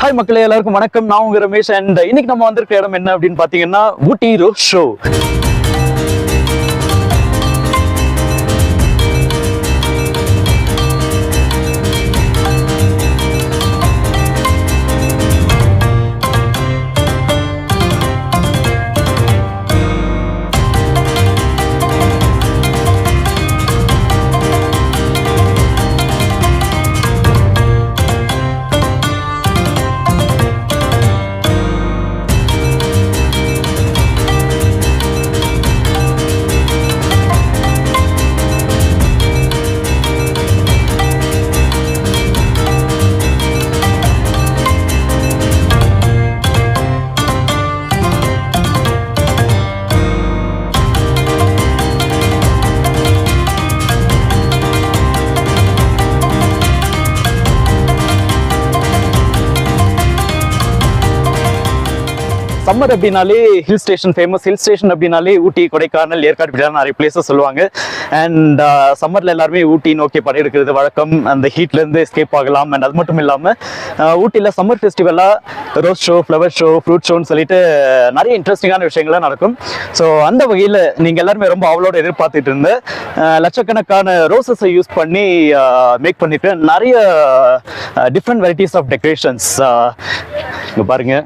Hi மக்களே, எல்லாருக்கும் வணக்கம். நான் உங்க ரமேஷ். அண்ட் இன்னைக்கு நம்ம வந்திருக்க இடம் என்ன அப்படின்னு பாத்தீங்கன்னா ஊட்டி ரோஸ் ஷோ. சம்மர் அப்படின்னாலே hill station famous. Hill station அப்படின்னாலே ஊட்டி, கொடைக்கானல், ஏற்காடு இப்படி நிறைய பிளேசஸ் சொல்லுவாங்க. அண்ட் சம்மரில் எல்லாருமே ஊட்டி நோக்கி படையெடுக்கிறது வழக்கம். அந்த ஹீட்லேருந்து எஸ்கேப் ஆகலாம். அண்ட் அது மட்டும் இல்லாமல் ஊட்டியில் சம்மர் ஃபெஸ்டிவலாக rose show, flower show, fruit ஷோன்னு சொல்லிட்டு நிறைய இன்ட்ரெஸ்டிங்கான விஷயங்கள்லாம் நடக்கும். ஸோ அந்த வகையில் நீங்கள் எல்லாருமே ரொம்ப அவளோட எதிர்பார்த்துட்டு இருந்த லட்சக்கணக்கான ரோசஸை யூஸ் பண்ணி மேக் பண்ணிட்டு நிறைய டிஃப்ரெண்ட் வெரைட்டிஸ் ஆஃப் டெக்கரேஷன்ஸ் இங்கே பாருங்கள்.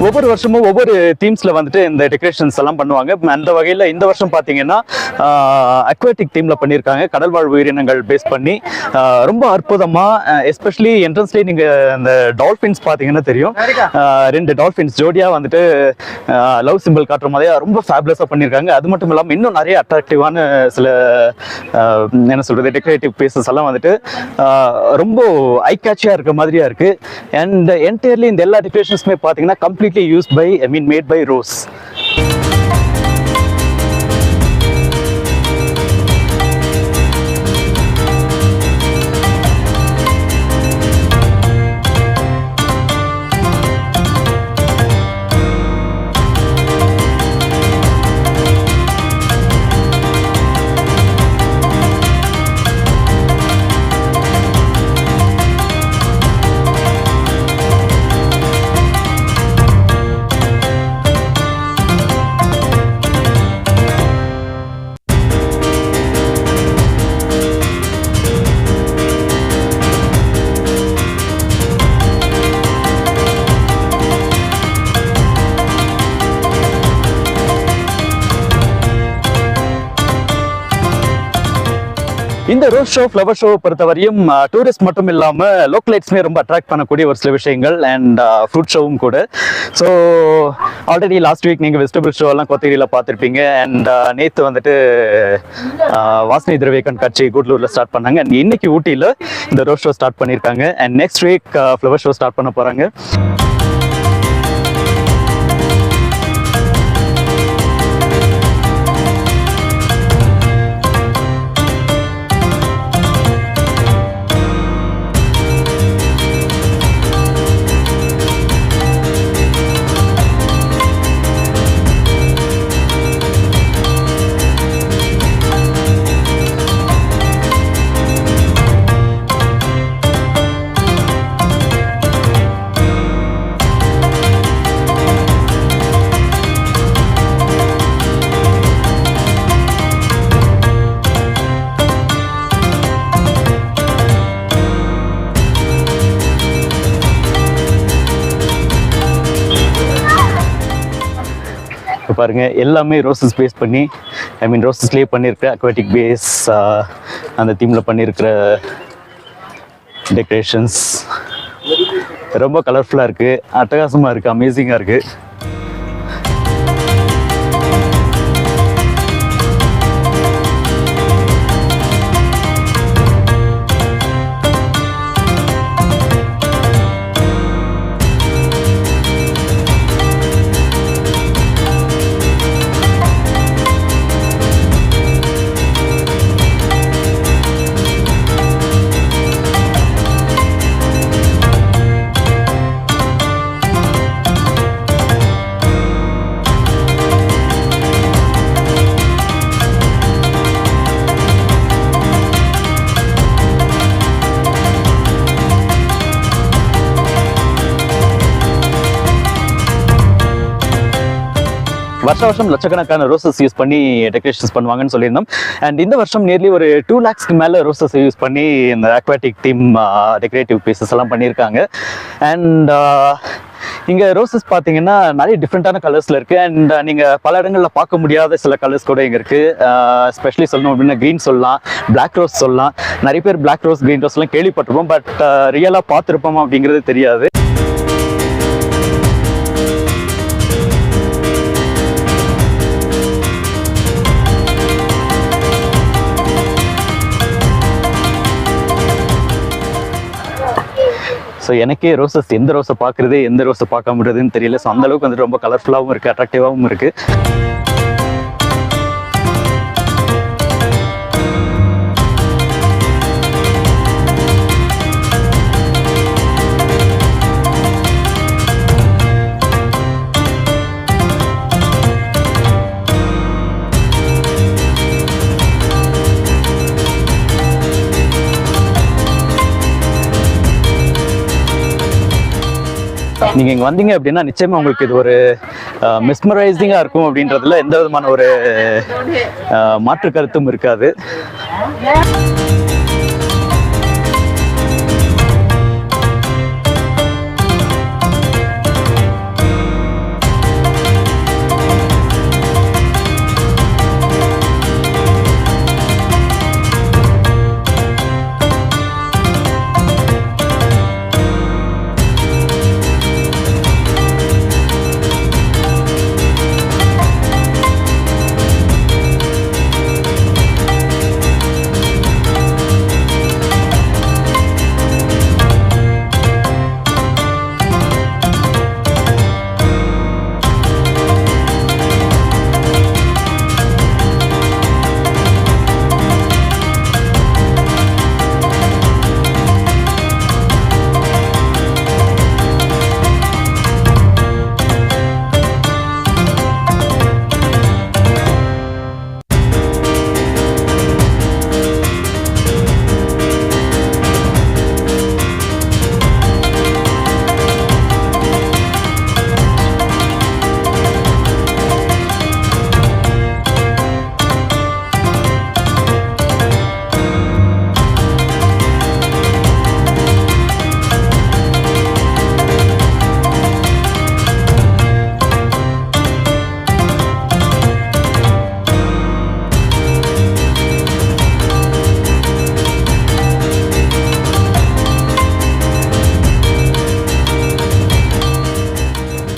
ஒவ்வொரு வருஷமும் ஒவ்வொரு தீம்ஸ்ல வந்துட்டு இந்த டெக்கரேஷன்ஸ் எல்லாம் பண்ணுவாங்க. அந்த வகையில் இந்த வருஷம் பார்த்தீங்கன்னா அக்வாட்டிக் தீம்ல பண்ணியிருக்காங்க. கடல்வாழ் உயிரினங்கள் பேஸ் பண்ணி ரொம்ப அற்புதமா, எஸ்பெஷலி என்ட்ரன்ஸ்லேயே நீங்க இந்த டால்ஃபின்ஸ் பார்த்தீங்கன்னா தெரியும். 2 டால்ஃபின்ஸ் ஜோடியா வந்துட்டு லவ் சிம்பிள் காட்டுற மாதிரியா ரொம்ப ஃபேபுலஸாக பண்ணியிருக்காங்க. அது மட்டும் இல்லாமல் இன்னும் நிறைய அட்ராக்டிவான சில என்ன சொல்றது டெக்கரேட்டிவ் பீசஸ் எல்லாம் வந்துட்டு ரொம்ப ஐ கேட்சியா இருக்க மாதிரியா இருக்கு. அண்ட் என்டையர்லி இந்த எல்லா டெக்கரேஷன்ஸுமே பார்த்தீங்கன்னா completely used by, made by Rose. இந்த ரோஸ் ஷோ ஃப்ளவர் ஷோ பொறுத்தவரையும் டூரிஸ்ட் மட்டும் இல்லாமல் லோக்கலைட்ஸ்மே ரொம்ப அட்ராக்ட் பண்ணக்கூடிய ஒரு சில விஷயங்கள் அண்ட் ஃப்ரூட் ஷோவும் கூட. ஸோ ஆல்ரெடி லாஸ்ட் வீக் நீங்கள் வெஜிடபிள் ஷோ எல்லாம் கோத்தகிரியில் பார்த்துருப்பீங்க. அண்ட் நேற்று வந்துட்டு வாசனை திரவிய கண்காட்சி கூடலூரில் ஸ்டார்ட் பண்ணாங்க. அண்ட் இன்னைக்கு ஊட்டியில் இந்த ரோஸ் ஷோ ஸ்டார்ட் பண்ணியிருக்காங்க. And next week flower show start பண்ண போகிறாங்க. பாருங்க, எல்லாமே ரோசஸ் பேஸ் பண்ணி, ஐ மீன் ரோசஸ்லேயே பண்ணியிருக்கிற அக்வாட்டிக் பேஸ் அந்த தீமில் பண்ணியிருக்கிற டெக்கரேஷன்ஸ் ரொம்ப கலர்ஃபுல்லாக இருக்குது, அட்டகாசமாக இருக்குது, அமேசிங்காக இருக்குது. வருஷம் லட்சக்கணக்கான ரோசஸ் யூஸ் பண்ணி டெக்கரேஷன்ஸ் பண்ணுவாங்கன்னு சொல்லியிருந்தோம். அண்ட் இந்த வருஷம் நியர்லி ஒரு 2 lakhsக்கு மேலே ரோசஸ் யூஸ் பண்ணி இந்த அக்வாட்டிக் தீம் டெக்கரேட்டிவ் பீசஸ் எல்லாம் பண்ணியிருக்காங்க. அண்ட் இங்கே ரோசஸ் பார்த்தீங்கன்னா நிறைய டிஃப்ரெண்ட்டான கலர்ஸில் இருக்குது. அண்ட் நீங்கள் பல இடங்களில் பார்க்க முடியாத சில கலர்ஸ் கூட இங்கே இருக்குது. ஸ்பெஷலி சொல்லணும் அப்படின்னா க்ரீன் சொல்லலாம், பிளாக் ரோஸ் சொல்லலாம். நிறைய பேர் பிளாக் ரோஸ், க்ரீன் ரோஸ்லாம் கேள்விப்பட்டிருப்போம், பட் ரியலாக பார்த்துருப்போம் அப்படிங்கிறது தெரியாது. ஸோ எனக்கே ரோசஸ் எந்த ரோஸை பார்க்குறது எந்த ரோஸை பார்க்க முடியுதுன்னு தெரியல. ஸோ அந்தளவுக்கு வந்துட்டு ரொம்ப கலர்ஃபுல்லாகவும் இருக்குது, அட்ராக்டிவாகவும் இருக்குது. நீங்கள் இங்கே வந்தீங்க அப்படின்னா நிச்சயமாக உங்களுக்கு இது ஒரு மிஸ்மரைசிங்காக இருக்கும் அப்படின்றதுல எந்த விதமான ஒரு மாற்று கருத்தும் இருக்காது.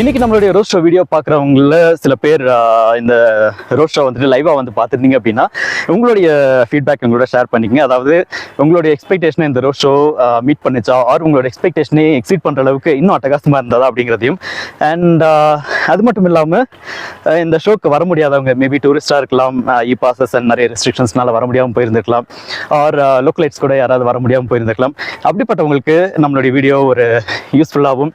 இன்னைக்கு நம்மளுடைய ரோட் ஷோ வீடியோ பார்க்குறவங்கள சில பேர் இந்த ரோட் ஷோ வந்துட்டு லைவாக வந்து பார்த்துருந்தீங்க அப்படின்னா உங்களுடைய ஃபீட்பேக் எங்களோட ஷேர் பண்ணிக்கங்க. அதாவது உங்களுடைய எக்ஸ்பெக்டேஷனை இந்த ரோட் ஷோ மீட் பண்ணிச்சா, ஆர் உங்களோட எக்ஸ்பெக்டேஷனே எக்ஸீட் பண்ணுற அளவுக்கு இன்னும் அட்டகாசமாக இருந்ததா அப்படிங்கிறதையும். அண்ட் அது மட்டும் இல்லாமல் இந்த ஷோக்கு வர முடியாதவங்க, மேபி டூரிஸ்டாக இருக்கலாம், இ பாசஸ் அண்ட் நிறைய ரெஸ்ட்ரிக்ஷன்ஸ்னால வர முடியாமல் போயிருந்துருக்கலாம், ஆர் லோக்கலைட்ஸ் கூட யாராவது வர முடியாமல் போயிருந்துருக்கலாம். அப்படிப்பட்டவங்களுக்கு நம்மளுடைய வீடியோ ஒரு யூஸ்ஃபுல்லாகவும்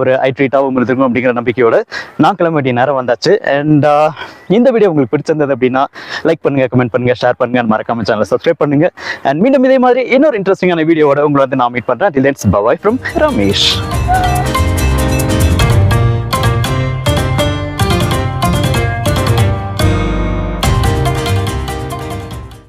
ஒரு ஐட்ரீட்டாகவும் இருந்திருக்கும் அப்படிங்கிற நம்பிக்கையோட நான் கிளம்ப வேண்டிய நேரம் வந்தாச்சு. அண்ட் இந்த வீடியோ உங்களுக்கு பிடிச்சிருந்தது அப்படின்னா லைக் பண்ணுங்க, கமெண்ட் பண்ணுங்க, ஷேர் பண்ணுங்க, மறக்காம சேனலை சப்ஸ்கிரைப் பண்ணுங்க. அண்ட் மீண்டும் இதே மாதிரி இன்னொரு இன்ட்ரெஸ்டிங்கான வீடியோவோட உங்களை வந்து நான் மீட் பண்றேன். Till then, bye-bye from Ramesh.